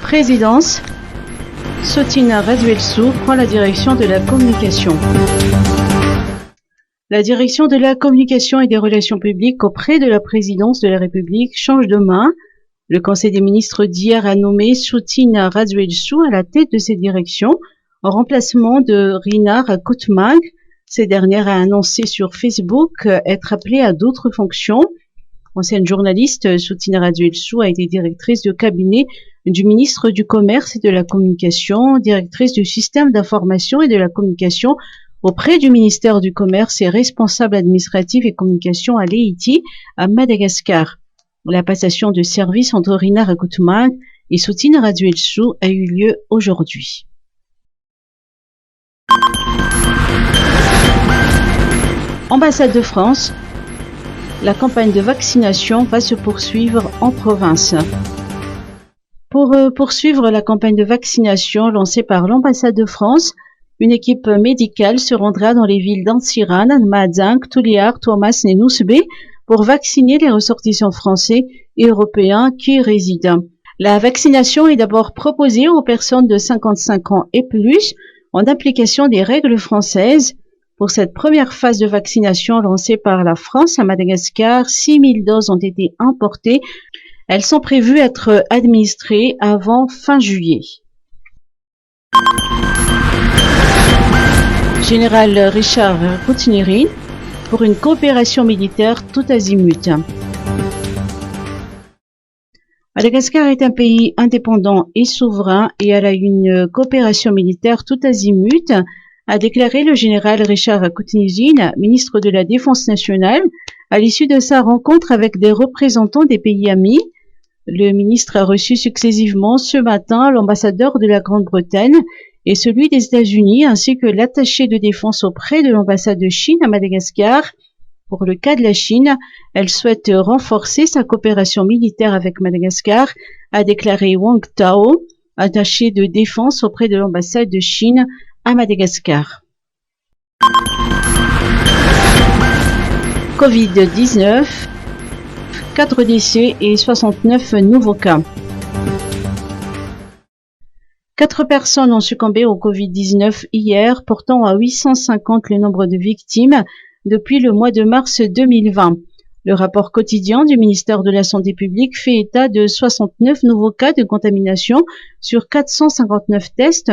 Présidence, Sotina Radouelsou prend la direction de la communication. La direction de la communication et des relations publiques auprès de la présidence de la République change de main. Le Conseil des ministres d'hier a nommé Sotina Radouelsou à la tête de cette direction en remplacement de Rina Rakotmang. Cette dernière a annoncé sur Facebook être appelée à d'autres fonctions. Ancienne journaliste, Sotina Radouelsou a été directrice de cabinet du ministre du Commerce et de la Communication, directrice du système d'information et de la communication auprès du ministère du Commerce et responsable administratif et communication à l'Haïti, à Madagascar. La passation de service entre Rina Rakotmang et Sotina Radouelsou a eu lieu aujourd'hui. Ambassade de France, la campagne de vaccination va se poursuivre en province. Pour poursuivre la campagne de vaccination lancée par l'ambassade de France, une équipe médicale se rendra dans les villes d'Antsiran, Madzang, Tuliar, Tuamas et Nousbé pour vacciner les ressortissants français et européens qui y résident. La vaccination est d'abord proposée aux personnes de 55 ans et plus en application des règles françaises. Pour cette première phase de vaccination lancée par la France à Madagascar, 6000 doses ont été importées. Elles sont prévues être administrées avant fin juillet. Général Richard Koutinirin pour une coopération militaire tout azimut. Madagascar est un pays indépendant et souverain et elle a une coopération militaire tout azimut, a déclaré le général Richard Koutinirin, ministre de la Défense nationale, à l'issue de sa rencontre avec des représentants des pays amis. Le ministre a reçu successivement ce matin l'ambassadeur de la Grande-Bretagne et celui des États-Unis, ainsi que l'attaché de défense auprès de l'ambassade de Chine à Madagascar. Pour le cas de la Chine, elle souhaite renforcer sa coopération militaire avec Madagascar, a déclaré Wang Tao, attaché de défense auprès de l'ambassade de Chine à Madagascar. Covid-19, 4 décès et 69 nouveaux cas. 4 personnes ont succombé au Covid-19 hier, portant à 850 le nombre de victimes depuis le mois de mars 2020. Le rapport quotidien du ministère de la Santé publique fait état de 69 nouveaux cas de contamination sur 459 tests,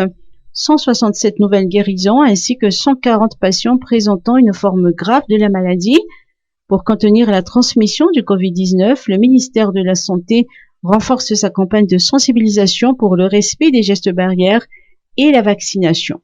167 nouvelles guérisons ainsi que 140 patients présentant une forme grave de la maladie. Pour contenir la transmission du Covid-19, le ministère de la Santé renforce sa campagne de sensibilisation pour le respect des gestes barrières et la vaccination.